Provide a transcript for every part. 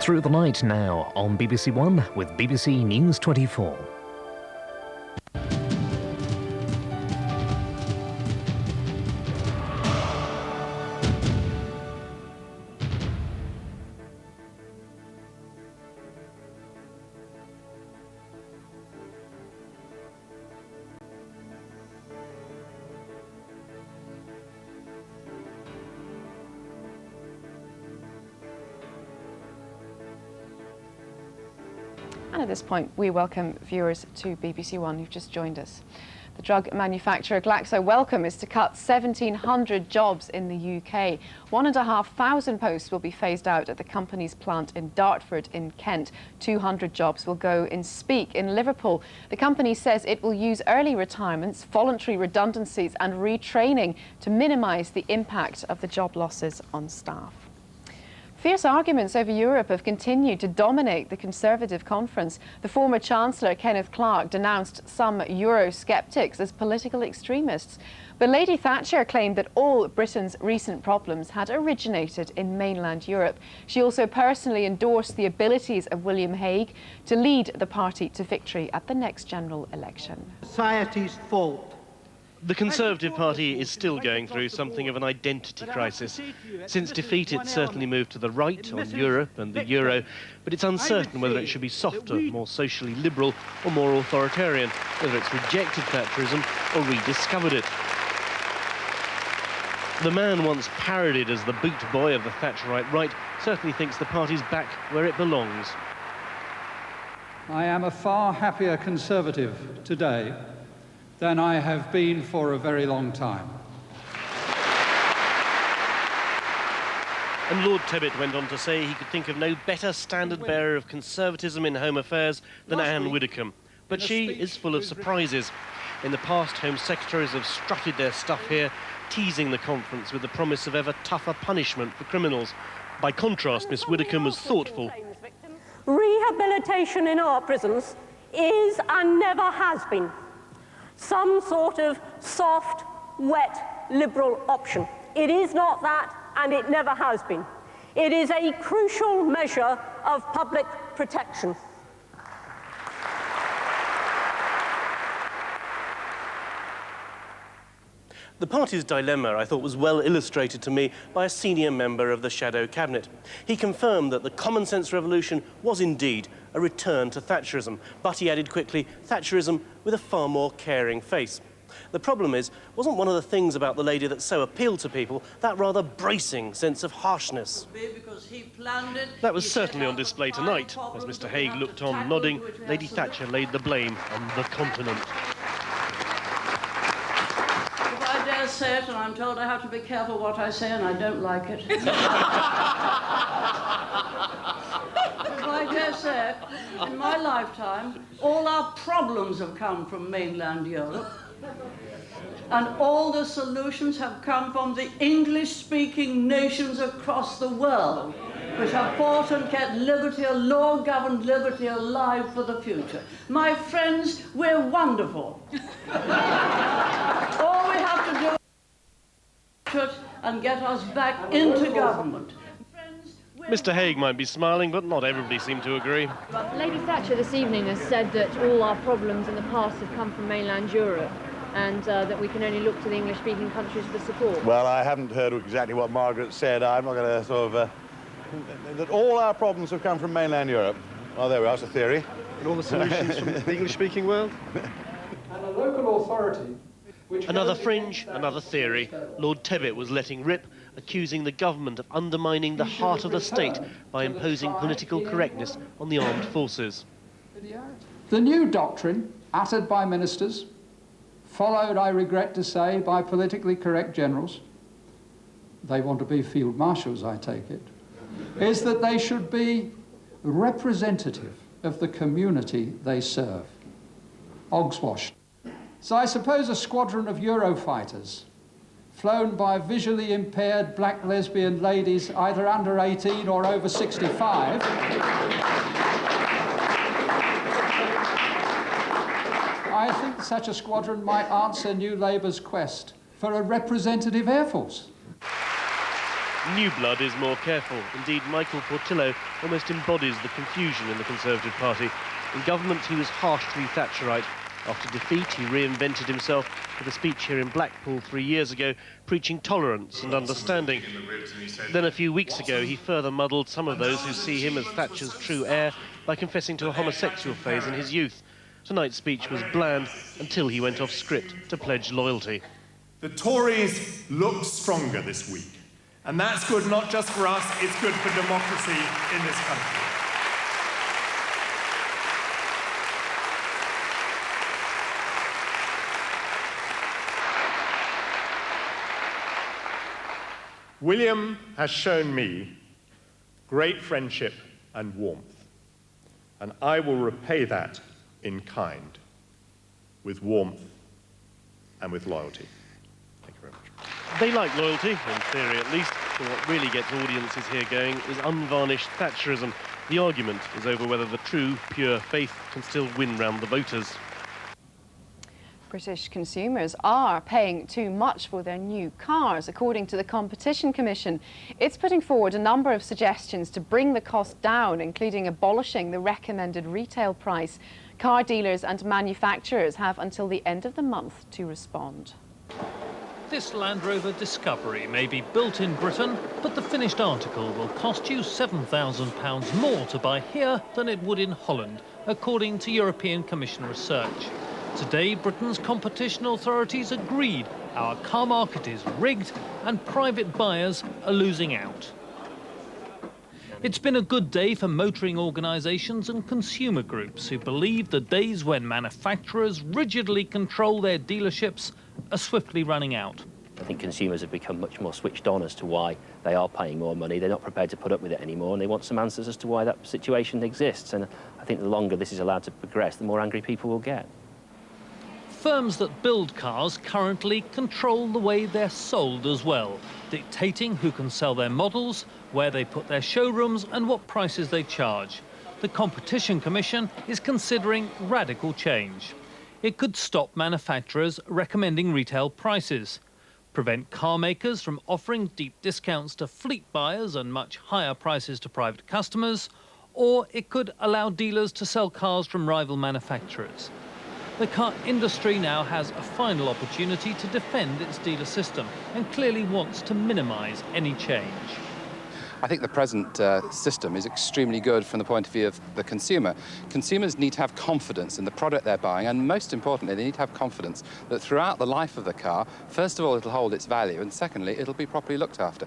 Through the Night now on BBC One with BBC News 24. And at this point, we welcome viewers to BBC One who've just joined us. The drug manufacturer Glaxo Wellcome is to cut 1,700 jobs in the UK. 1,500 posts will be phased out at the company's plant in Dartford in Kent. 200 jobs will go in Speke in Liverpool. The company says it will use early retirements, voluntary redundancies and retraining to minimise the impact of the job losses on staff. Fierce arguments over Europe have continued to dominate the Conservative conference. The former Chancellor, Kenneth Clarke, denounced some Eurosceptics as political extremists. But Lady Thatcher claimed that all Britain's recent problems had originated in mainland Europe. She also personally endorsed the abilities of William Hague to lead the party to victory at the next general election. Society's fault. The Conservative Party is still going through something of an identity crisis. Since defeat, it's certainly moved to the right on Europe and the euro, but it's uncertain whether it should be softer, more socially liberal or more authoritarian, whether it's rejected Thatcherism or rediscovered it. The man once parodied as the boot boy of the Thatcherite right certainly thinks the party's back where it belongs. I am a far happier Conservative today than I have been for a very long time. And Lord Tebbit went on to say he could think of no better standard-bearer of conservatism in home affairs than Anne Widdecombe. But she is full of surprises. In the past, Home Secretaries have strutted their stuff here, teasing the conference with the promise of ever tougher punishment for criminals. By contrast, Miss Widdecombe was thoughtful. Rehabilitation in our prisons is and never has been some sort of soft, wet, liberal option. It is not that, and it never has been. It is a crucial measure of public protection. The party's dilemma, I thought, was well illustrated to me by a senior member of the Shadow Cabinet. He confirmed that the common sense revolution was indeed a return to Thatcherism, but he added quickly, Thatcherism with a far more caring face. The problem is, wasn't one of the things about the lady that so appealed to people that rather bracing sense of harshness? That was certainly on display tonight. As Mr. Hague looked on nodding, Lady Thatcher laid the blame on the continent. I say it, and I'm told I have to be careful what I say, and I don't like it. If I dare say it, in my lifetime, all our problems have come from mainland Europe, and all the solutions have come from the English-speaking nations across the world, which have fought and kept liberty, a law-governed liberty, alive for the future. My friends, we're wonderful. All we have to do is and get us back into government. Mr. Hague might be smiling, but not everybody seemed to agree. Lady Thatcher this evening has said that all our problems in the past have come from mainland Europe, and that we can only look to the English-speaking countries for support. Well, I haven't heard exactly what Margaret said. I'm not going to sort of... that all our problems have come from mainland Europe. Well, there we are, it's a theory. And all the solutions from the English-speaking world? And a local authority... Another fringe, another theory. Lord Tebbit was letting rip, accusing the government of undermining the heart of the state by imposing political correctness on the armed forces. The new doctrine, uttered by ministers, followed, I regret to say, by politically correct generals, they want to be field marshals, I take it, is that they should be representative of the community they serve. Ogswash. So I suppose a squadron of Eurofighters, flown by visually impaired black lesbian ladies either under 18 or over 65, I think such a squadron might answer New Labour's quest for a representative Air Force. New blood is more careful. Indeed, Michael Portillo almost embodies the confusion in the Conservative Party. In government, he was harshly Thatcherite. After defeat, he reinvented himself with a speech here in Blackpool 3 years ago, preaching tolerance and understanding. Then a few weeks ago, he further muddled some of those who see him as Thatcher's true heir by confessing to a homosexual phase in his youth. Tonight's speech was bland until he went off script to pledge loyalty. The Tories look stronger this week, and that's good not just for us, it's good for democracy in this country. William has shown me great friendship and warmth, and I will repay that in kind, with warmth and with loyalty. Thank you very much. They like loyalty, in theory at least, but what really gets audiences here going is unvarnished Thatcherism. The argument is over whether the true, pure faith can still win round the voters. British consumers are paying too much for their new cars, according to the Competition Commission. It's putting forward a number of suggestions to bring the cost down, including abolishing the recommended retail price. Car dealers and manufacturers have until the end of the month to respond. This Land Rover Discovery may be built in Britain, but the finished article will cost you £7,000 more to buy here than it would in Holland, according to European Commission research. Today, Britain's competition authorities agreed our car market is rigged and private buyers are losing out. It's been a good day for motoring organisations and consumer groups who believe the days when manufacturers rigidly control their dealerships are swiftly running out. I think consumers have become much more switched on as to why they are paying more money. They're not prepared to put up with it anymore, and they want some answers as to why that situation exists. And I think the longer this is allowed to progress, the more angry people will get. Firms that build cars currently control the way they're sold as well, dictating who can sell their models, where they put their showrooms and what prices they charge. The Competition Commission is considering radical change. It could stop manufacturers recommending retail prices, prevent car makers from offering deep discounts to fleet buyers and much higher prices to private customers, or it could allow dealers to sell cars from rival manufacturers. The car industry now has a final opportunity to defend its dealer system and clearly wants to minimise any change. I think the present system is extremely good from the point of view of the consumer. Consumers need to have confidence in the product they're buying, and most importantly, they need to have confidence that throughout the life of the car, first of all, it'll hold its value, and secondly, it'll be properly looked after.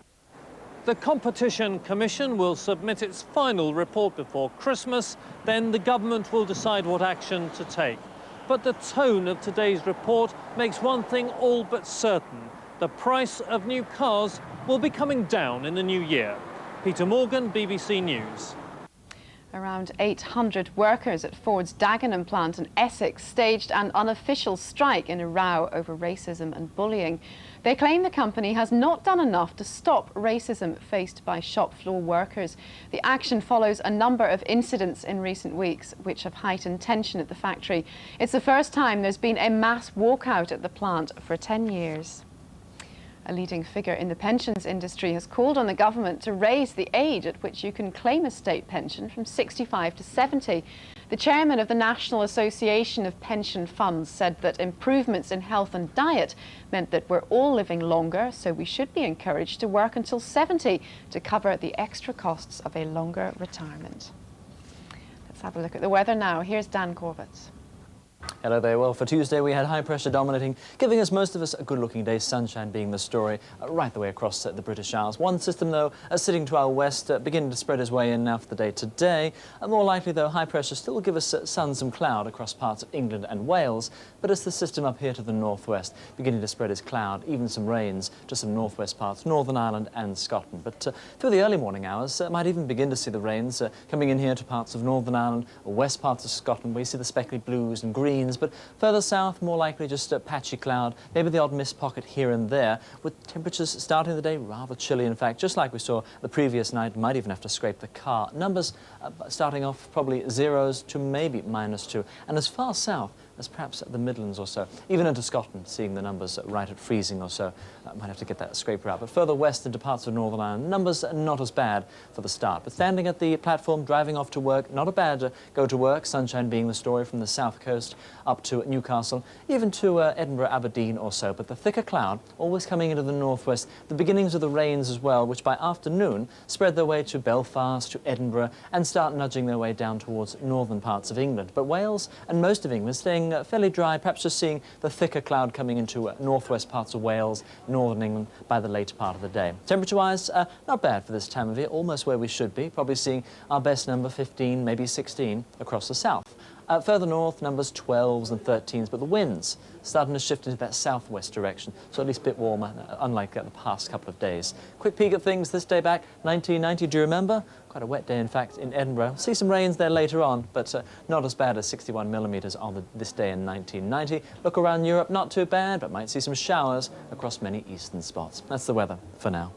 The Competition Commission will submit its final report before Christmas, then the government will decide what action to take. But the tone of today's report makes one thing all but certain. The price of new cars will be coming down in the new year. Peter Morgan, BBC News. Around 800 workers at Ford's Dagenham plant in Essex staged an unofficial strike in a row over racism and bullying. They claim the company has not done enough to stop racism faced by shop floor workers. The action follows a number of incidents in recent weeks which have heightened tension at the factory. It's the first time there's been a mass walkout at the plant for 10 years. A leading figure in the pensions industry has called on the government to raise the age at which you can claim a state pension from 65 to 70. The chairman of the National Association of Pension Funds said that improvements in health and diet meant that we're all living longer, so we should be encouraged to work until 70 to cover the extra costs of a longer retirement. Let's have a look at the weather now. Here's Dan Corvetts. Hello there. Well, for Tuesday we had high pressure dominating, giving us most of us a good-looking day, sunshine being the story right the way across the British Isles. One system, though, sitting to our west, beginning to spread his way in now for the day today. More likely, though, high pressure still will give us sun, some cloud across parts of England and Wales, but it's the system up here to the northwest, beginning to spread his cloud, even some rains to some northwest parts, Northern Ireland and Scotland. But through the early morning hours, might even begin to see the rains coming in here to parts of Northern Ireland, or west parts of Scotland, where you see the speckly blues and greens. But further south, more likely just a patchy cloud, maybe the odd mist pocket here and there, with temperatures starting the day rather chilly, in fact, just like we saw the previous night. Might even have to scrape the car. Numbers starting off probably zeros to maybe -2, and as far south as perhaps the Midlands or so, even into Scotland, seeing the numbers right at freezing or so I might have to get that scraper out. But further west into parts of Northern Ireland, numbers are not as bad for the start. But standing at the platform, driving off to work, not a bad go to work, sunshine being the story from the south coast up to Newcastle, even to Edinburgh, Aberdeen or so. But the thicker cloud always coming into the northwest, the beginnings of the rains as well, which by afternoon spread their way to Belfast, to Edinburgh, and start nudging their way down towards northern parts of England. But Wales and most of England staying fairly dry, perhaps just seeing the thicker cloud coming into northwest parts of Wales, northern England by the later part of the day. Temperature-wise, not bad for this time of year, almost where we should be, probably seeing our best number 15, maybe 16 across the south. Further north, numbers 12s and 13s, but the winds starting to shift into that southwest direction, so at least a bit warmer, unlike the past couple of days. Quick peek at things this day back, 1990, do you remember? Quite a wet day, in fact, in Edinburgh. See some rains there later on, but not as bad as 61 millimetres on this day in 1990. Look around Europe, not too bad, but might see some showers across many eastern spots. That's the weather for now.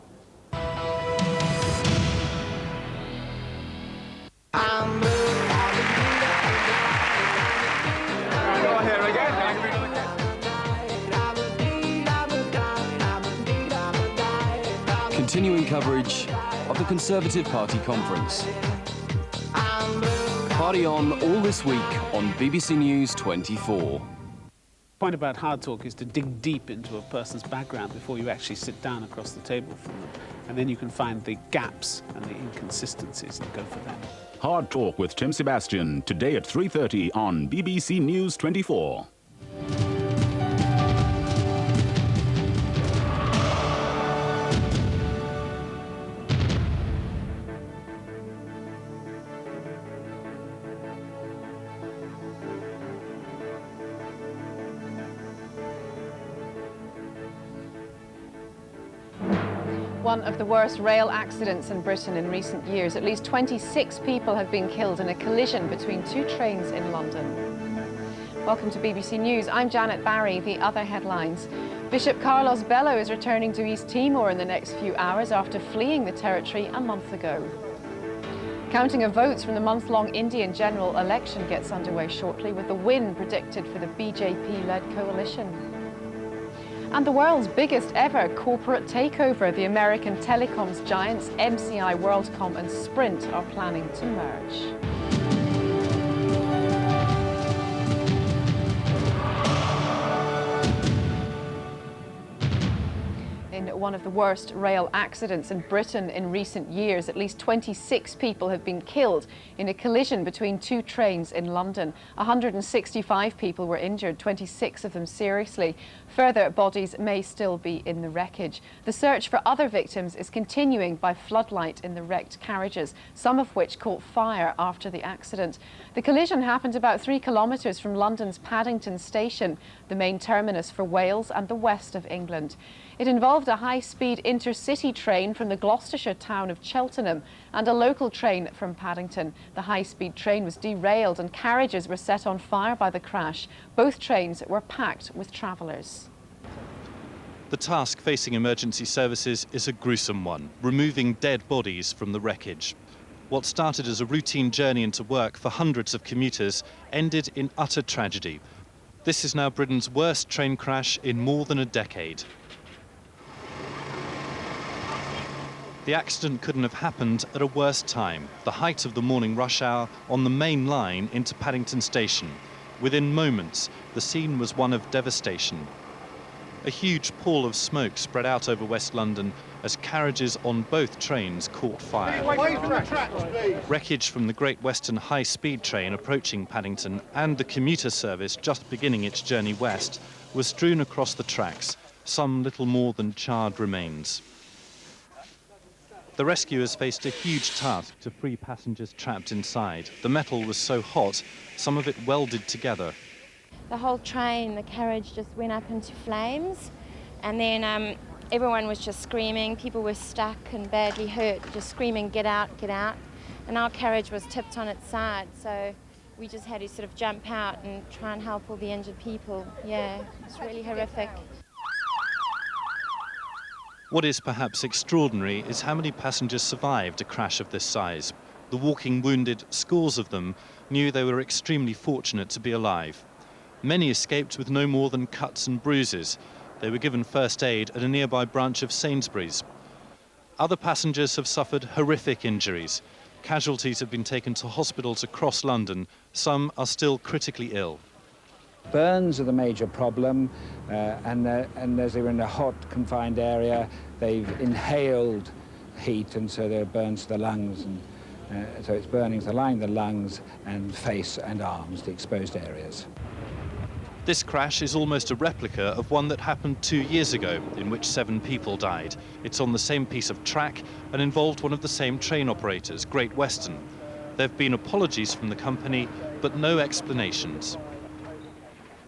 Continuing coverage of the Conservative Party conference. Party on all this week on BBC News 24. The point about hard talk is to dig deep into a person's background before you actually sit down across the table from them. And then you can find the gaps and the inconsistencies and go for them. Hard Talk with Tim Sebastian, today at 3:30 on BBC News 24. One of the worst rail accidents in Britain in recent years. At least 26 people have been killed in a collision between two trains in London. Welcome to BBC News. I'm Janet Barry. The other headlines. Bishop Carlos Bello is returning to East Timor in the next few hours after fleeing the territory a month ago. Counting of votes from the month-long Indian general election gets underway shortly, with the win predicted for the BJP-led coalition. And the world's biggest ever corporate takeover. The American telecoms giants MCI, WorldCom and Sprint are planning to merge. In one of the worst rail accidents in Britain in recent years, at least 26 people have been killed in a collision between two trains in London. 165 people were injured, 26 of them seriously. Further bodies may still be in the wreckage. The search for other victims is continuing by floodlight in the wrecked carriages, some of which caught fire after the accident. The collision happened about 3 kilometres from London's Paddington Station, the main terminus for Wales and the west of England. It involved a high-speed intercity train from the Gloucestershire town of Cheltenham and a local train from Paddington. The high-speed train was derailed and carriages were set on fire by the crash. Both trains were packed with travellers. The task facing emergency services is a gruesome one, removing dead bodies from the wreckage. What started as a routine journey into work for hundreds of commuters ended in utter tragedy. This is now Britain's worst train crash in more than a decade. The accident couldn't have happened at a worse time, the height of the morning rush hour on the main line into Paddington Station. Within moments, the scene was one of devastation. A huge pall of smoke spread out over West London as carriages on both trains caught fire. Wreckage from the Great Western high-speed train approaching Paddington and the commuter service just beginning its journey west was strewn across the tracks, some little more than charred remains. The rescuers faced a huge task to free passengers trapped inside. The metal was so hot, some of it welded together. The whole train, the carriage just went up into flames, and then everyone was just screaming. People were stuck and badly hurt, just screaming, get out, get out. And our carriage was tipped on its side, so we just had to sort of jump out and try and help all the injured people. Yeah, it's really horrific. What is perhaps extraordinary is how many passengers survived a crash of this size. The walking wounded, scores of them, knew they were extremely fortunate to be alive. Many escaped with no more than cuts and bruises, They were given first aid at a nearby branch of Sainsbury's. Other passengers have suffered horrific injuries. Casualties have been taken to hospitals across London. Some are still critically ill. Burns are the major problem, and as they were in a hot, confined area, they've inhaled heat, and so there are burns to the lungs, and so it's burnings that line the lungs and face and arms, the exposed areas. This crash is almost a replica of one that happened 2 years ago, in which 7 people died. It's on the same piece of track and involved one of the same train operators, Great Western. There have been apologies from the company, but no explanations.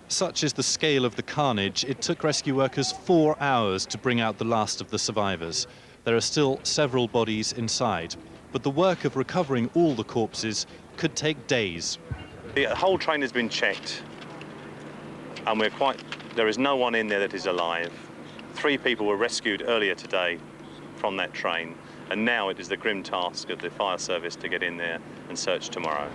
Such is the scale of the carnage, it took rescue workers 4 hours to bring out the last of the survivors. There are still several bodies inside, but the work of recovering all the corpses could take days. The whole train has been checked, and there is no one in there that is alive. 3 people were rescued earlier today from that train, and now it is the grim task of the fire service to get in there and search tomorrow.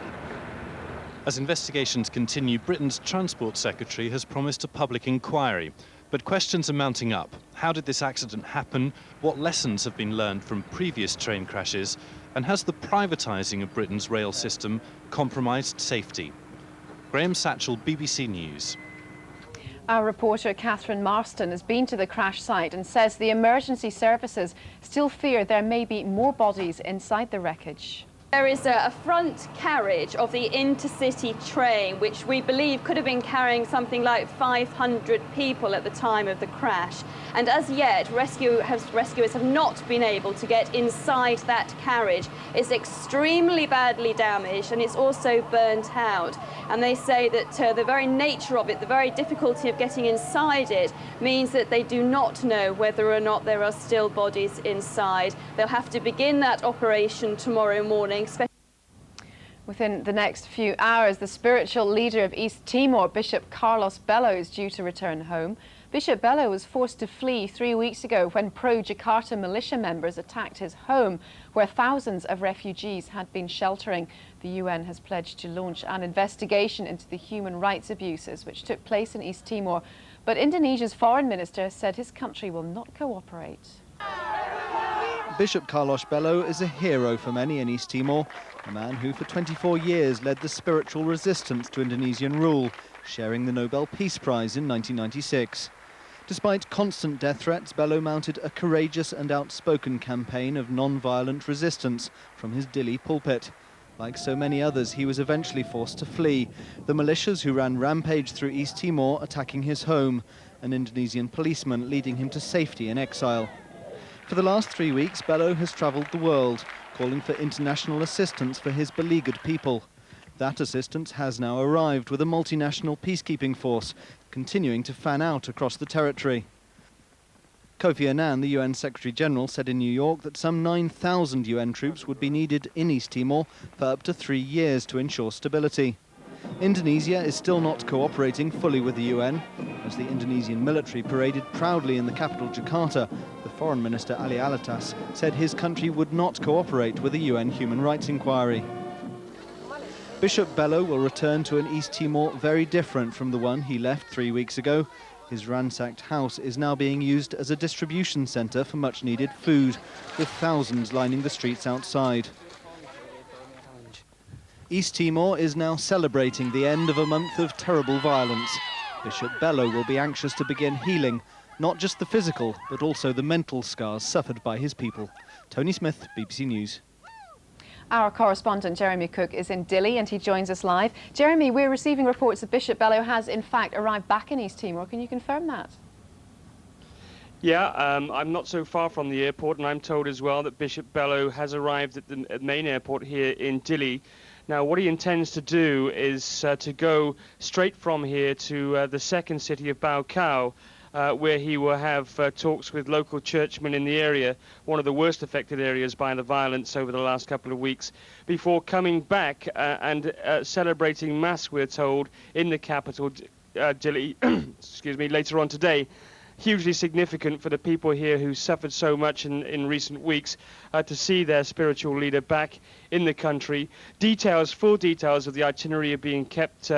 As investigations continue, Britain's Transport Secretary has promised a public inquiry. But questions are mounting up. How did this accident happen? What lessons have been learned from previous train crashes? And has the privatising of Britain's rail system compromised safety? Graham Satchell, BBC News. Our reporter Catherine Marston has been to the crash site and says the emergency services still fear there may be more bodies inside the wreckage. There is a front carriage of the intercity train, which we believe could have been carrying something like 500 people at the time of the crash. And as yet, rescuers have not been able to get inside that carriage. It's extremely badly damaged and it's also burnt out. And they say that the very nature of it, the very difficulty of getting inside it, means that they do not know whether or not there are still bodies inside. They'll have to begin that operation tomorrow morning. Within the next few hours, the spiritual leader of East Timor, Bishop Carlos Bello, is due to return home. Bishop Bello was forced to flee 3 weeks ago when pro-Jakarta militia members attacked his home, where thousands of refugees had been sheltering. The UN has pledged to launch an investigation into the human rights abuses which took place in East Timor, but Indonesia's foreign minister said his country will not cooperate. Bishop Carlos Bello is a hero for many in East Timor, a man who for 24 years led the spiritual resistance to Indonesian rule, sharing the Nobel Peace Prize in 1996. Despite constant death threats, Bello mounted a courageous and outspoken campaign of non-violent resistance from his Dili pulpit. Like so many others, he was eventually forced to flee, the militias who ran rampage through East Timor attacking his home, an Indonesian policeman leading him to safety in exile. For the last 3 weeks, Bello has travelled the world, calling for international assistance for his beleaguered people. That assistance has now arrived with a multinational peacekeeping force, continuing to fan out across the territory. Kofi Annan, the UN Secretary-General, said in New York that some 9,000 UN troops would be needed in East Timor for up to 3 years to ensure stability. Indonesia is still not cooperating fully with the UN. As the Indonesian military paraded proudly in the capital Jakarta, the Foreign Minister Ali Alatas said his country would not cooperate with a UN human rights inquiry. Bishop Bello will return to an East Timor very different from the one he left 3 weeks ago. His ransacked house is now being used as a distribution centre for much-needed food, with thousands lining the streets outside. East Timor is now celebrating the end of a month of terrible violence. Bishop Bello will be anxious to begin healing, not just the physical, but also the mental scars suffered by his people. Tony Smith, BBC News. Our correspondent Jeremy Cook is in Dili and he joins us live. Jeremy, we're receiving reports that Bishop Bello has in fact arrived back in East Timor. Can you confirm that? Yeah, I'm not so far from the airport, and I'm told as well that Bishop Bello has arrived at the main airport here in Dili. Now, what he intends to do is to go straight from here to the second city of Baucau, where he will have talks with local churchmen in the area, one of the worst affected areas by the violence over the last couple of weeks, before coming back and celebrating Mass, we're told, in the capital, Dili, excuse me, later on today. Hugely significant for the people here who suffered so much in recent weeks to see their spiritual leader back in the country. Full details of the itinerary are being kept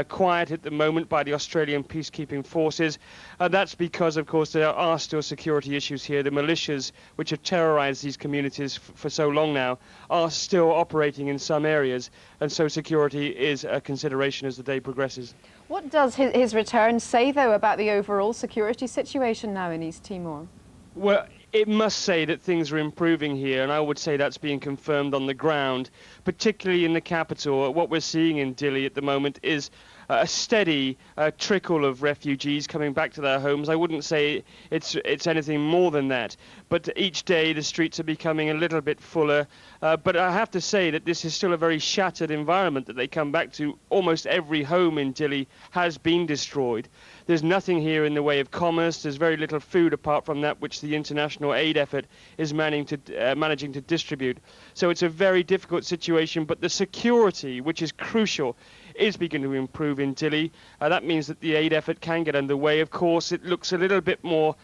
quiet at the moment by the Australian peacekeeping forces. That's because, of course, there are still security issues here. The militias, which have terrorized these communities for so long now, are still operating in some areas, and so security is a consideration as the day progresses. What does his return say, though, about the overall security situation now in East Timor? Well, it must say that things are improving here, and I would say that's being confirmed on the ground, particularly in the capital. What we're seeing in Dili at the moment is a steady trickle of refugees coming back to their homes. I wouldn't say it's anything more than that, but each day the streets are becoming a little bit fuller. But I have to say that this is still a very shattered environment that they come back to. Almost every home in Dili has been destroyed. There's nothing here in the way of commerce. There's very little food apart from that which the international aid effort is managing to distribute. So it's a very difficult situation, but the security, which is crucial, is beginning to improve in Dili. That means that the aid effort can get underway. Of course, it looks a little bit more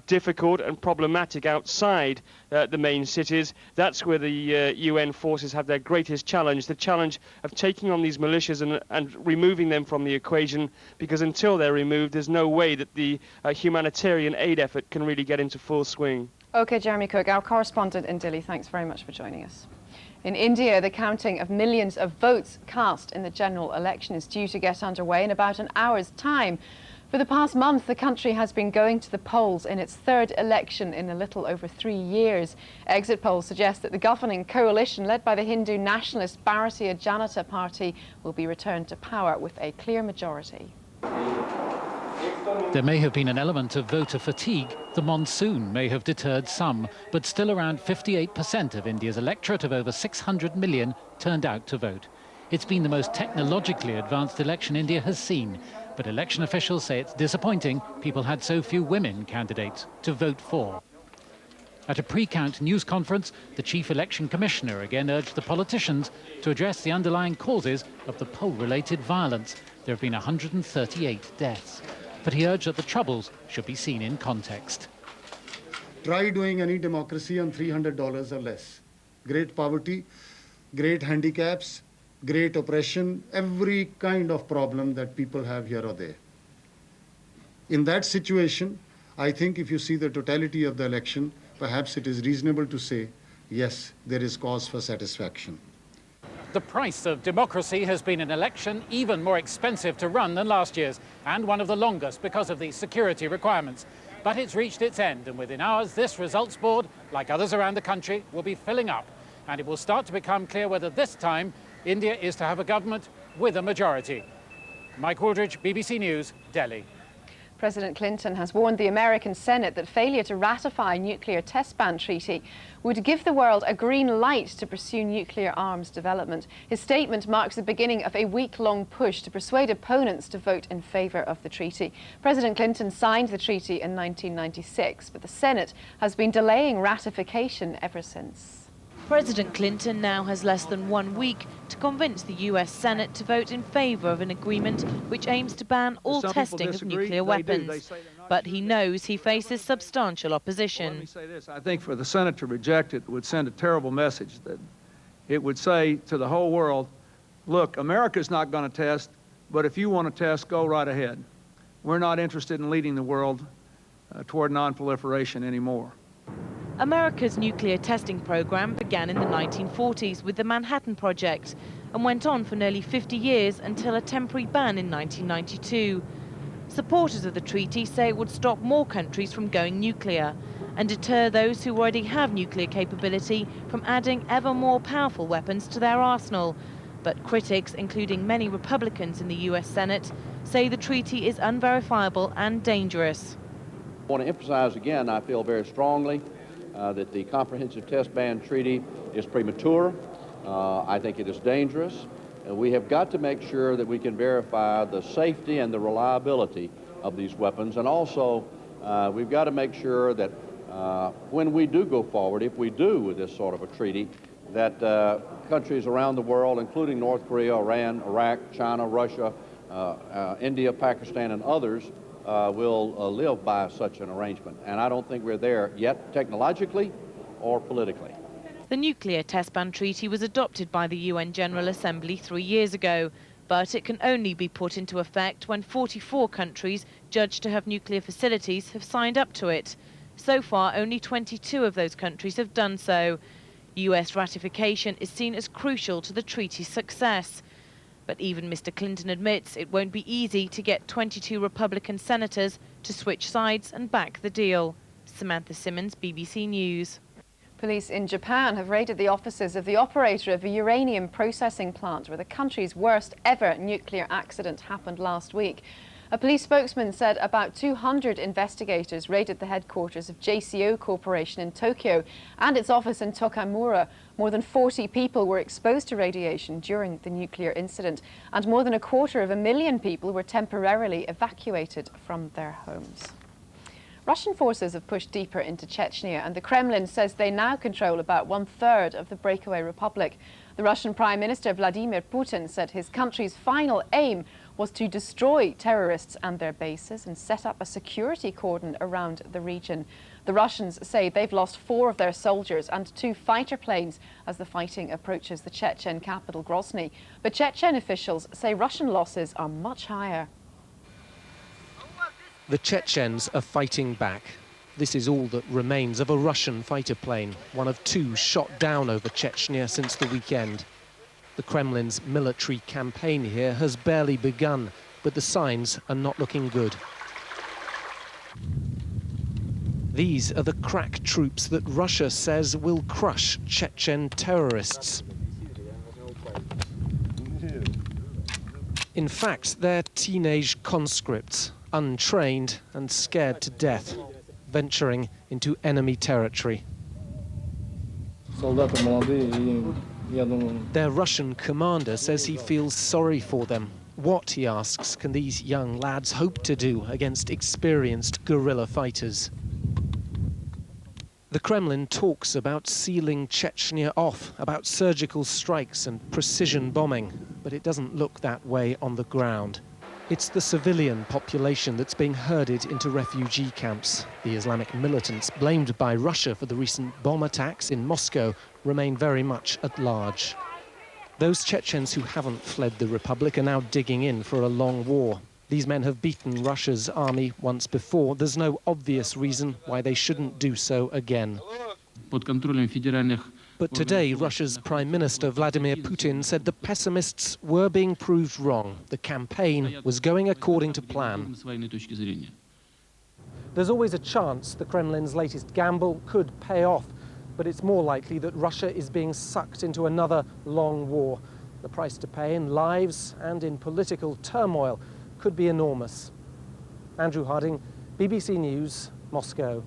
difficult and problematic outside the main cities. That's where the UN forces have their greatest challenge, the challenge of taking on these militias and removing them from the equation, because until they're removed, there's no way that the humanitarian aid effort can really get into full swing. OK, Jeremy Cook, our correspondent in Dili, thanks very much for joining us. In India, the counting of millions of votes cast in the general election is due to get underway in about an hour's time. For the past month, the country has been going to the polls in its third election in a little over 3 years. Exit polls suggest that the governing coalition, led by the Hindu nationalist Bharatiya Janata Party, will be returned to power with a clear majority. There may have been an element of voter fatigue. The monsoon may have deterred some, but still around 58% of India's electorate of over 600 million turned out to vote. It's been the most technologically advanced election India has seen, but election officials say it's disappointing people had so few women candidates to vote for. At a pre-count news conference, the chief election commissioner again urged the politicians to address the underlying causes of the poll-related violence. There have been 138 deaths. But he urged that the troubles should be seen in context. Try doing any democracy on $300 or less. Great poverty, great handicaps, great oppression, every kind of problem that people have here or there. In that situation, I think if you see the totality of the election, perhaps it is reasonable to say, yes, there is cause for satisfaction. The price of democracy has been an election even more expensive to run than last year's, and one of the longest because of the security requirements. But it's reached its end, and within hours, this results board, like others around the country, will be filling up. And it will start to become clear whether this time India is to have a government with a majority. Mike Waldridge, BBC News, Delhi. President Clinton has warned the American Senate that failure to ratify a nuclear test ban treaty would give the world a green light to pursue nuclear arms development. His statement marks the beginning of a week-long push to persuade opponents to vote in favour of the treaty. President Clinton signed the treaty in 1996, but the Senate has been delaying ratification ever since. President Clinton now has less than 1 week to convince the US Senate to vote in favour of an agreement which aims to ban all testing of nuclear weapons. But he knows he faces substantial opposition. Well, let me say this. I think for the Senate to reject it would send a terrible message. That it would say to the whole world, look, America's not going to test, but if you want to test, go right ahead. We're not interested in leading the world toward non-proliferation anymore. America's nuclear testing program began in the 1940s with the Manhattan Project and went on for nearly 50 years until a temporary ban in 1992. Supporters of the treaty say it would stop more countries from going nuclear and deter those who already have nuclear capability from adding ever more powerful weapons to their arsenal. But critics, including many Republicans in the US Senate, say the treaty is unverifiable and dangerous. I want to emphasize again, I feel very strongly that the Comprehensive Test Ban Treaty is premature. I think it is dangerous. We have got to make sure that we can verify the safety and the reliability of these weapons. And also, we've got to make sure that when we do go forward, if we do with this sort of a treaty, that countries around the world, including North Korea, Iran, Iraq, China, Russia, India, Pakistan, and others, will live by such an arrangement. And I don't think we're there yet, technologically or politically. The nuclear test ban treaty was adopted by the UN General Assembly 3 years ago, but it can only be put into effect when 44 countries judged to have nuclear facilities have signed up to it. So far, only 22 of those countries have done so. US ratification is seen as crucial to the treaty's success. But even Mr. Clinton admits it won't be easy to get 22 Republican senators to switch sides and back the deal. Samantha Simmons, BBC News. Police in Japan have raided the offices of the operator of a uranium processing plant where the country's worst ever nuclear accident happened last week. A police spokesman said about 200 investigators raided the headquarters of JCO Corporation in Tokyo and its office in Tokamura. More than 40 people were exposed to radiation during the nuclear incident, and more than 250,000 people were temporarily evacuated from their homes. Russian forces have pushed deeper into Chechnya, and the Kremlin says they now control about 1/3 of the breakaway republic. The Russian Prime Minister Vladimir Putin said his country's final aim was to destroy terrorists and their bases and set up a security cordon around the region. The Russians say they've lost 4 of their soldiers and 2 fighter planes as the fighting approaches the Chechen capital Grozny. But Chechen officials say Russian losses are much higher. The Chechens are fighting back. This is all that remains of a Russian fighter plane, one of 2 shot down over Chechnya since the weekend. The Kremlin's military campaign here has barely begun, but the signs are not looking good. These are the crack troops that Russia says will crush Chechen terrorists. In fact, they're teenage conscripts, untrained and scared to death, venturing into enemy territory. Their Russian commander says he feels sorry for them. What, he asks, can these young lads hope to do against experienced guerrilla fighters? The Kremlin talks about sealing Chechnya off, about surgical strikes and precision bombing, but it doesn't look that way on the ground. It's the civilian population that's being herded into refugee camps. The Islamic militants, blamed by Russia for the recent bomb attacks in Moscow, remain very much at large. Those Chechens who haven't fled the republic are now digging in for a long war. These men have beaten Russia's army once before. There's no obvious reason why they shouldn't do so again. But today, Russia's Prime Minister Vladimir Putin said the pessimists were being proved wrong. The campaign was going according to plan. There's always a chance the Kremlin's latest gamble could pay off, but it's more likely that Russia is being sucked into another long war. The price to pay in lives and in political turmoil could be enormous. Andrew Harding, BBC News, Moscow.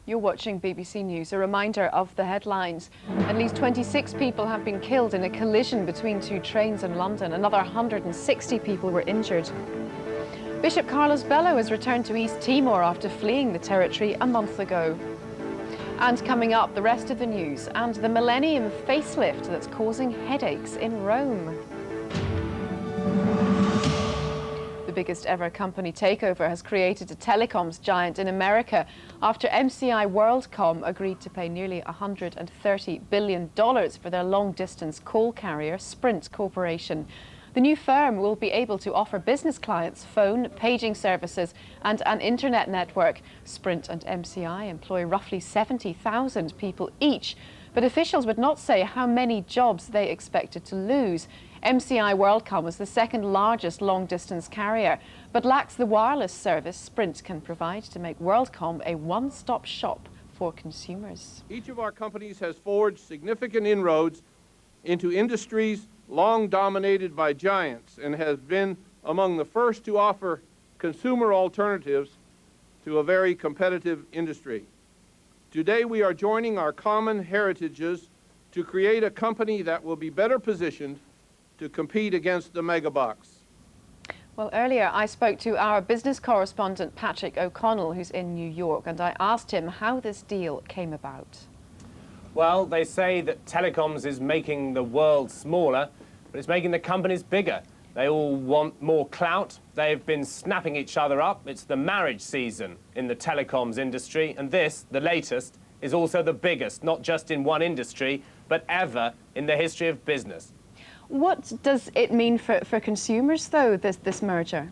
You're watching BBC News. A reminder of the headlines. At least 26 people have been killed in a collision between 2 trains in London. Another 160 people were injured. Bishop Carlos Bello has returned to East Timor after fleeing the territory a month ago. And coming up, the rest of the news and the millennium facelift that's causing headaches in Rome. The biggest ever company takeover has created a telecoms giant in America after MCI WorldCom agreed to pay nearly $130 billion for their long-distance call carrier, Sprint Corporation. The new firm will be able to offer business clients phone, paging services and an internet network. Sprint and MCI employ roughly 70,000 people each, but officials would not say how many jobs they expected to lose. MCI WorldCom is the second largest long-distance carrier, but lacks the wireless service Sprint can provide to make WorldCom a one-stop shop for consumers. Each of our companies has forged significant inroads into industries long dominated by giants and has been among the first to offer consumer alternatives to a very competitive industry. Today we are joining our common heritages to create a company that will be better positioned to compete against the megabucks. Well, earlier I spoke to our business correspondent Patrick O'Connell, who's in New York, and I asked him how this deal came about. Well, they say that telecoms is making the world smaller, but it's making the companies bigger. They all want more clout. They've been snapping each other up. It's the marriage season in the telecoms industry, and this, the latest, is also the biggest, not just in one industry, but ever in the history of business. What does it mean for consumers, though, this merger?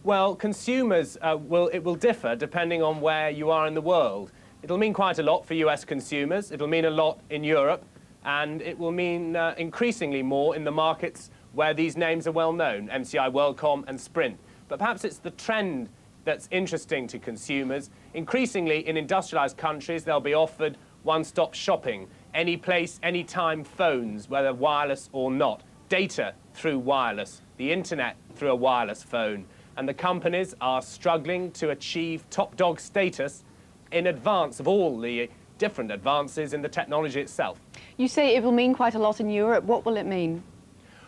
Well, consumers, it will differ depending on where you are in the world. It'll mean quite a lot for US consumers, it'll mean a lot in Europe, and it will mean increasingly more in the markets where these names are well known, MCI, WorldCom and Sprint. But perhaps it's the trend that's interesting to consumers. Increasingly in industrialized countries, they'll be offered one-stop shopping, any place, anytime phones, whether wireless or not, data through wireless, the internet through a wireless phone. And the companies are struggling to achieve top dog status in advance of all the different advances in the technology itself. You say it will mean quite a lot in Europe. What will it mean?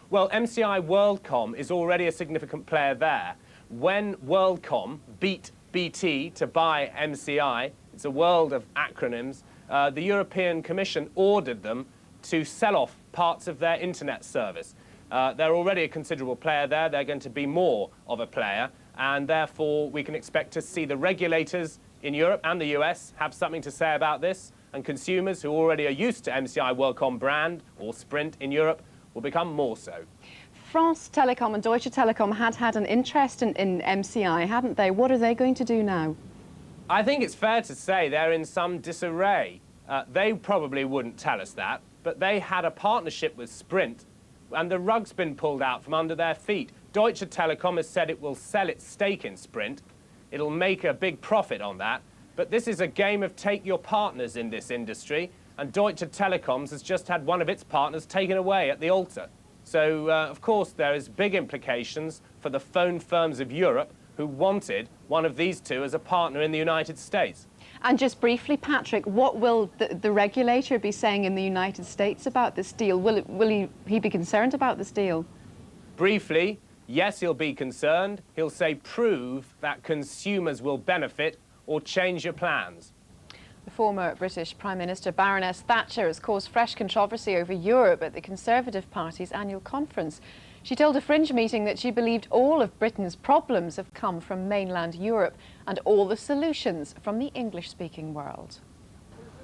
Well, MCI WorldCom is already a significant player there. When WorldCom beat BT to buy MCI, it's a world of acronyms, the European Commission ordered them to sell off parts of their internet service. They're already a considerable player there. They're going to be more of a player, and therefore we can expect to see the regulators in Europe and the US have something to say about this, and consumers who already are used to MCI WorldCom brand or Sprint in Europe will become more so. France Telecom and Deutsche Telekom had an interest in MCI, hadn't they? What are they going to do now? I think it's fair to say they're in some disarray. They probably wouldn't tell us that, but they had a partnership with Sprint, and the rug's been pulled out from under their feet. Deutsche Telekom has said it will sell its stake in Sprint. It'll make a big profit on that. But this is a game of take your partners in this industry, and Deutsche Telekom has just had one of its partners taken away at the altar. So, of course, there is big implications for the phone firms of Europe who wanted one of these two as a partner in the United States. And just briefly, Patrick, what will the regulator be saying in the United States about this deal? Will he be concerned about this deal? Briefly, yes, he'll be concerned. He'll say, prove that consumers will benefit or change your plans. The former British Prime Minister Baroness Thatcher has caused fresh controversy over Europe at the Conservative Party's annual conference. She told a Fringe meeting that she believed all of Britain's problems have come from mainland Europe and all the solutions from the English-speaking world.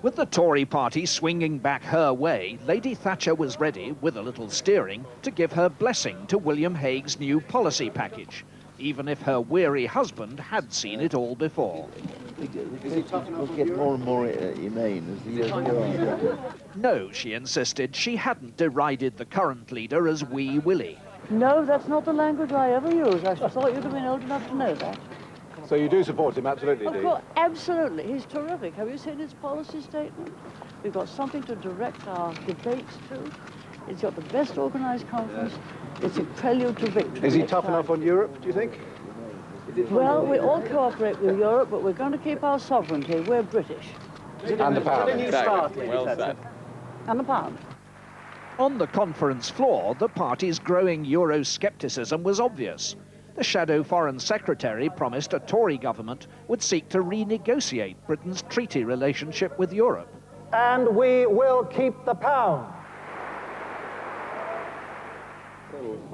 With the Tory party swinging back her way, Lady Thatcher was ready, with a little steering, to give her blessing to William Hague's new policy package, even if her weary husband had seen it all before. Will get more and more inane as the years go on. No, she insisted, she hadn't derided the current leader as Wee Willie. No, that's not the language I ever use. I thought you'd have been old enough to know that. So you do support him, absolutely, do you? Of course, absolutely. He's terrific. Have you seen his policy statement? We've got something to direct our debates to. It's got the best organised conference. It's a prelude to victory. Is he tough enough on Europe, do you think? Well, we all cooperate with Europe, but we're going to keep our sovereignty. We're British. And the pound. Exactly. Well said. And the pound. On the conference floor, the party's growing Euroscepticism was obvious. The shadow foreign secretary promised a Tory government would seek to renegotiate Britain's treaty relationship with Europe. And we will keep the pound.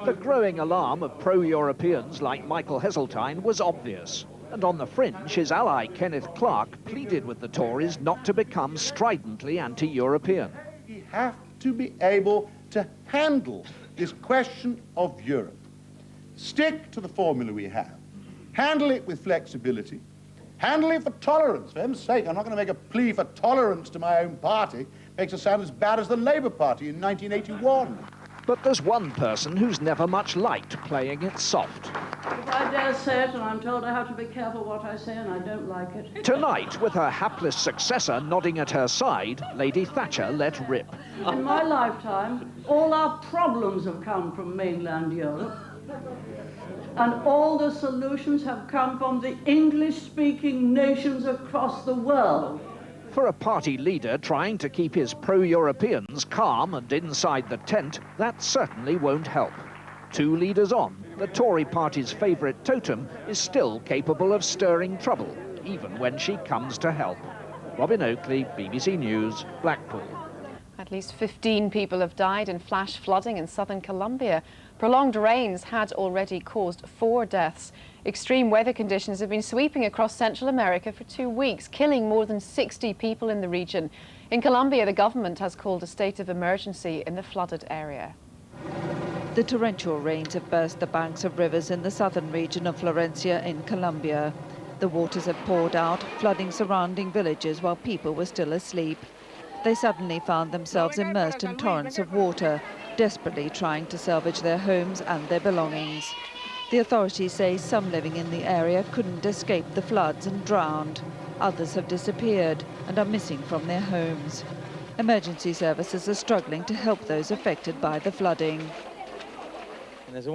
The growing alarm of pro-Europeans like Michael Heseltine was obvious. And on the fringe, his ally Kenneth Clarke pleaded with the Tories not to become stridently anti-European. We have to be able to handle this question of Europe. Stick to the formula we have. Handle it with flexibility. Handle it for tolerance. For heaven's sake, I'm not going to make a plea for tolerance to my own party. Makes us sound as bad as the Labour Party in 1981. But there's one person who's never much liked playing it soft. If I dare say it, and I'm told I have to be careful what I say, and I don't like it. Tonight, with her hapless successor nodding at her side, Lady Thatcher let rip. In my lifetime, all our problems have come from mainland Europe. And all the solutions have come from the English-speaking nations across the world. For a party leader trying to keep his pro-Europeans calm and inside the tent, that certainly won't help. 2 leaders on, the Tory party's favourite totem is still capable of stirring trouble, even when she comes to help. Robin Oakley, BBC News, Blackpool. At least 15 people have died in flash flooding in southern Colombia. Prolonged rains had already caused 4 deaths. Extreme weather conditions have been sweeping across Central America for 2 weeks, killing more than 60 people in the region. In Colombia, the government has called a state of emergency in the flooded area. The torrential rains have burst the banks of rivers in the southern region of Florencia in Colombia. The waters have poured out, flooding surrounding villages while people were still asleep. They suddenly found themselves immersed in torrents of water, desperately trying to salvage their homes and their belongings. The authorities say some living in the area couldn't escape the floods and drowned. Others have disappeared and are missing from their homes. Emergency services are struggling to help those affected by the flooding. In this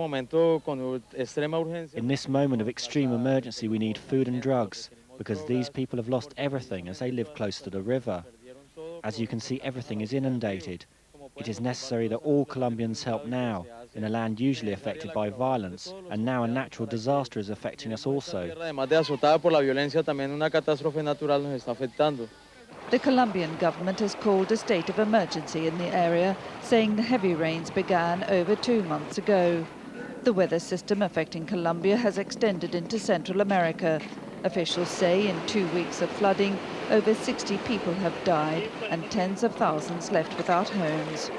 moment of extreme emergency, we need food and drugs, because these people have lost everything as they live close to the river. As you can see, everything is inundated. It is necessary that all Colombians help now, in a land usually affected by violence, and now a natural disaster is affecting us also. The Colombian government has called a state of emergency in the area, saying the heavy rains began over 2 months ago. The weather system affecting Colombia has extended into Central America. Officials say in 2 weeks of flooding, over 60 people have died and tens of thousands left without homes.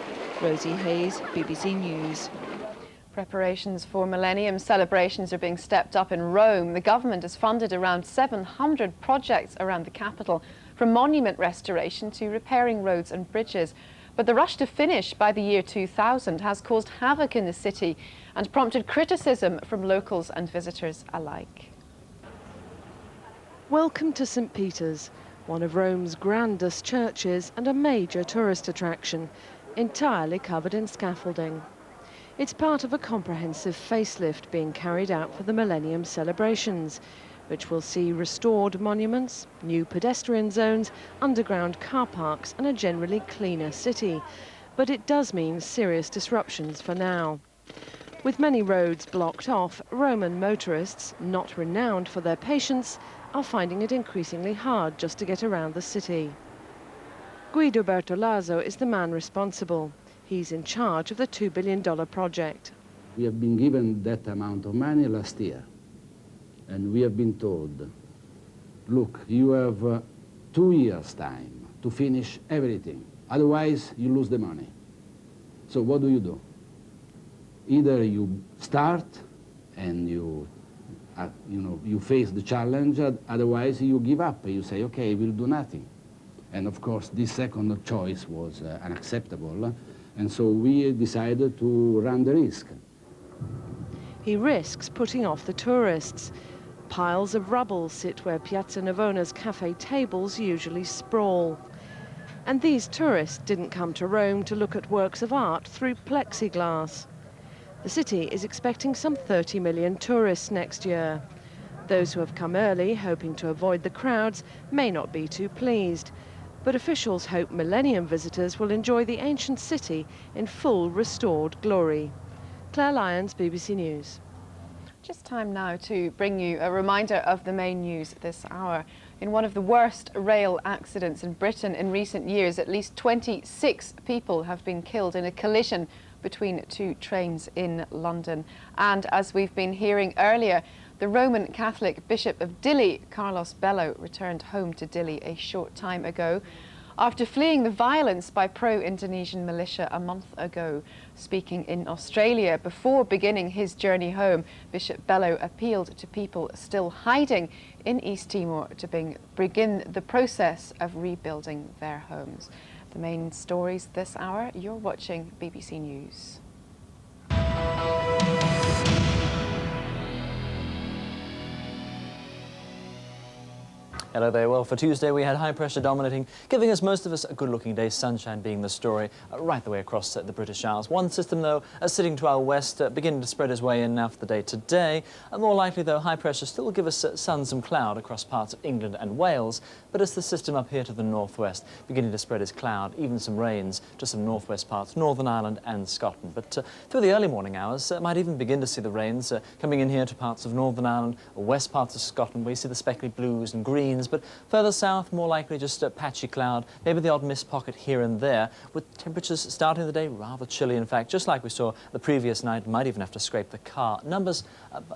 Rosie Hayes, BBC News. Preparations for Millennium celebrations are being stepped up in Rome. The government has funded around 700 projects around the capital, from monument restoration to repairing roads and bridges. But the rush to finish by the year 2000 has caused havoc in the city and prompted criticism from locals and visitors alike. Welcome to St. Peter's, one of Rome's grandest churches and a major tourist attraction, entirely covered in scaffolding. It's part of a comprehensive facelift being carried out for the Millennium celebrations, which will see restored monuments, new pedestrian zones, underground car parks and a generally cleaner city. But it does mean serious disruptions for now. With many roads blocked off, Roman motorists, not renowned for their patience, are finding it increasingly hard just to get around the city. Guido Bertolazzo is the man responsible. He's in charge of the $2 billion project. We have been given that amount of money last year, and we have been told, look, you have 2 years' time to finish everything, otherwise you lose the money. So what do? Either you start and you face the challenge, otherwise you give up. You say, okay, we'll do nothing. And of course, this second choice was unacceptable, and so we decided to run the risk. He risks putting off the tourists. Piles of rubble sit where Piazza Navona's cafe tables usually sprawl. And these tourists didn't come to Rome to look at works of art through plexiglass. The city is expecting some 30 million tourists next year. Those who have come early, hoping to avoid the crowds, may not be too pleased. But officials hope Millennium visitors will enjoy the ancient city in full restored glory. Claire Lyons, BBC News. Just time now to bring you a reminder of the main news this hour. In one of the worst rail accidents in Britain in recent years, at least 26 people have been killed in a collision between 2 trains in London. And as we've been hearing earlier, the Roman Catholic Bishop of Dili, Carlos Bello, returned home to Dili a short time ago after fleeing the violence by pro-Indonesian militia a month ago. Speaking in Australia before beginning his journey home, Bishop Bello appealed to people still hiding in East Timor to begin the process of rebuilding their homes. The main stories this hour, you're watching BBC News. Hello there. Well, for Tuesday we had high pressure dominating, giving most of us a good-looking day, sunshine being the story right the way across the British Isles. One system, though, sitting to our west, beginning to spread his way in now for the day today. More likely, though, high pressure still will give us sun, some cloud across parts of England and Wales, but it's the system up here to the northwest, beginning to spread his cloud, even some rains to some northwest parts, Northern Ireland and Scotland. But through the early morning hours, might even begin to see the rains coming in here to parts of Northern Ireland, west parts of Scotland, where you see the speckly blues and greens rains, but further south, more likely just a patchy cloud, maybe the odd mist pocket here and there, with temperatures starting the day rather chilly, in fact, just like we saw the previous night. Might even have to scrape the car. Numbers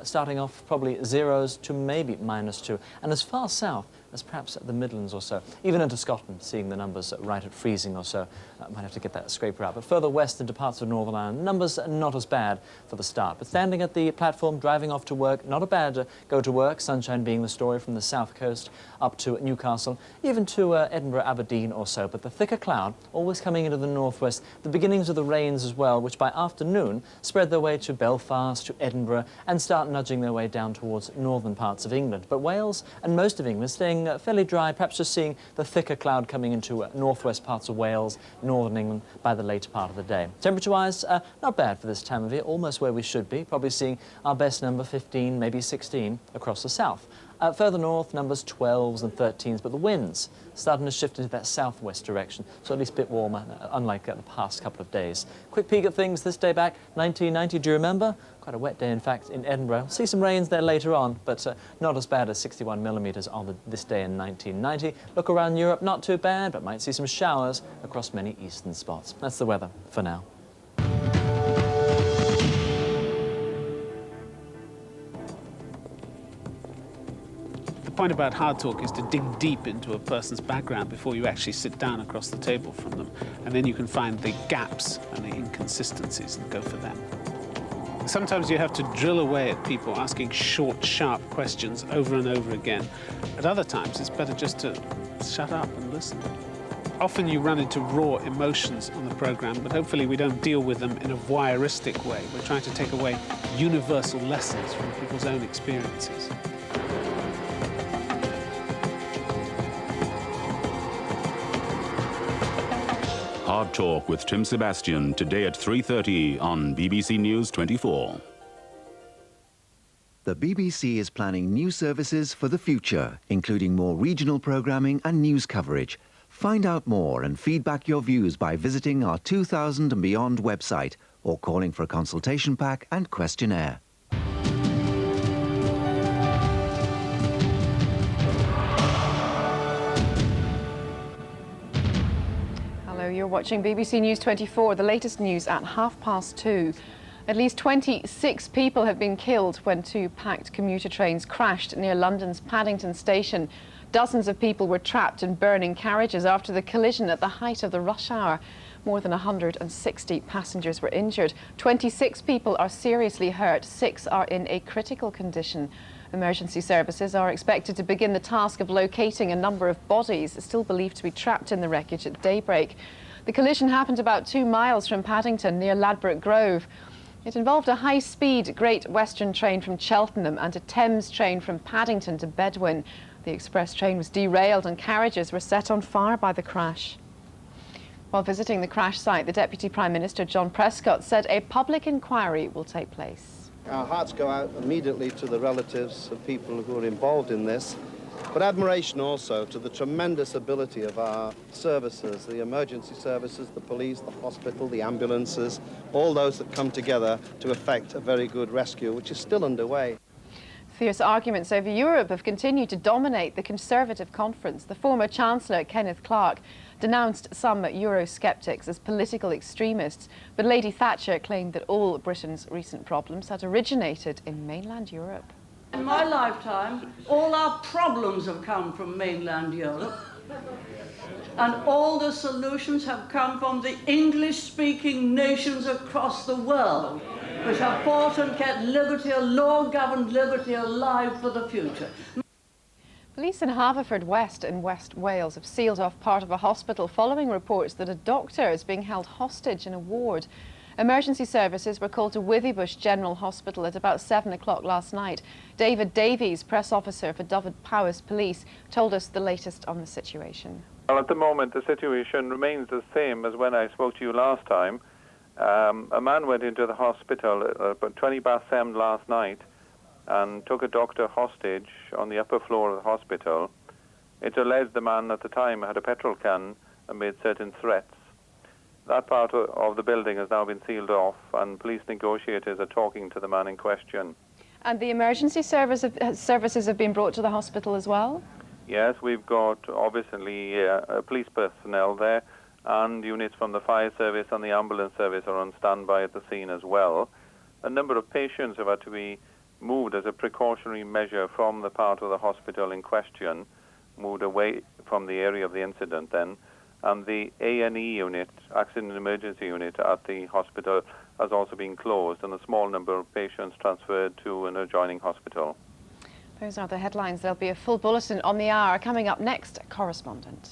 starting off probably 0s to maybe -2, and as far south as perhaps the Midlands or so, even into Scotland, seeing the numbers right at freezing or so. Might have to get that scraper out. But further west into parts of Northern Ireland, numbers not as bad for the start. But standing at the platform, driving off to work, not a bad go to work, sunshine being the story from the south coast up to Newcastle, even to Edinburgh, Aberdeen or so. But the thicker cloud always coming into the northwest, the beginnings of the rains as well, which by afternoon spread their way to Belfast, to Edinburgh, and start nudging their way down towards northern parts of England. But Wales and most of England staying fairly dry, perhaps just seeing the thicker cloud coming into northwest parts of Wales, northern England by the later part of the day. Temperature-wise, not bad for this time of year, almost where we should be, probably seeing our best number 15, maybe 16 across the south. Further north, numbers 12s and 13s, but the winds starting to shift into that southwest direction, so at least a bit warmer, unlike the past couple of days. Quick peek at things this day back, 1990, do you remember? Quite a wet day, in fact, in Edinburgh. See some rains there later on, but not as bad as 61 millimetres on this day in 1990. Look around Europe, not too bad, but might see some showers across many eastern spots. That's the weather for now. The point about hard talk is to dig deep into a person's background before you actually sit down across the table from them, and then you can find the gaps and the inconsistencies and go for them. Sometimes you have to drill away at people asking short, sharp questions over and over again. At other times, it's better just to shut up and listen. Often you run into raw emotions on the program, but hopefully we don't deal with them in a voyeuristic way. We're trying to take away universal lessons from people's own experiences. Hard Talk with Tim Sebastian, today at 3:30 on BBC News 24. The BBC is planning new services for the future, including more regional programming and news coverage. Find out more and feedback your views by visiting our 2000 and Beyond website or calling for a consultation pack and questionnaire. You're watching BBC News 24, the latest news at 2:30. At least 26 people have been killed when two packed commuter trains crashed near London's Paddington station. Dozens of people were trapped in burning carriages after the collision at the height of the rush hour. More than 160 passengers were injured. 26 people are seriously hurt. 6 are in a critical condition. Emergency services are expected to begin the task of locating a number of bodies still believed to be trapped in the wreckage at daybreak. The collision happened about 2 miles from Paddington near Ladbroke Grove. It involved a high-speed Great Western train from Cheltenham and a Thames train from Paddington to Bedwyn. The express train was derailed and carriages were set on fire by the crash. While visiting the crash site, the Deputy Prime Minister John Prescott said a public inquiry will take place. Our hearts go out immediately to the relatives of people who are involved in this, but admiration also to the tremendous ability of our services, the emergency services, the police, the hospital, the ambulances, all those that come together to effect a very good rescue, which is still underway. Fierce arguments over Europe have continued to dominate the Conservative conference. The former Chancellor, Kenneth Clarke, denounced some Eurosceptics as political extremists, but Lady Thatcher claimed that all Britain's recent problems had originated in mainland Europe. In my lifetime, all our problems have come from mainland Europe, and all the solutions have come from the English-speaking nations across the world, which have fought and kept liberty, a law-governed liberty, alive for the future. Police in Haverfordwest in West Wales have sealed off part of a hospital following reports that a doctor is being held hostage in a ward. Emergency services were called to Withybush General Hospital at about 7 o'clock last night. David Davies, press officer for Dyfed-Powys Police, told us the latest on the situation. Well, at the moment, the situation remains the same as when I spoke to you last time. A man went into the hospital about 20 past 7 last night and took a doctor hostage on the upper floor of the hospital. It's alleged the man at the time had a petrol can and made certain threats. That part of the building has now been sealed off, and police negotiators are talking to the man in question. And the emergency services have been brought to the hospital as well? Yes, we've got obviously police personnel there, and units from the fire service and the ambulance service are on standby at the scene as well. A number of patients have had to be moved as a precautionary measure from the part of the hospital in question, moved away from the area of the incident then, and the A&E unit, accident and emergency unit at the hospital, has also been closed, and a small number of patients transferred to an adjoining hospital. Those are the headlines. There'll be a full bulletin on the hour. Coming up next, correspondent.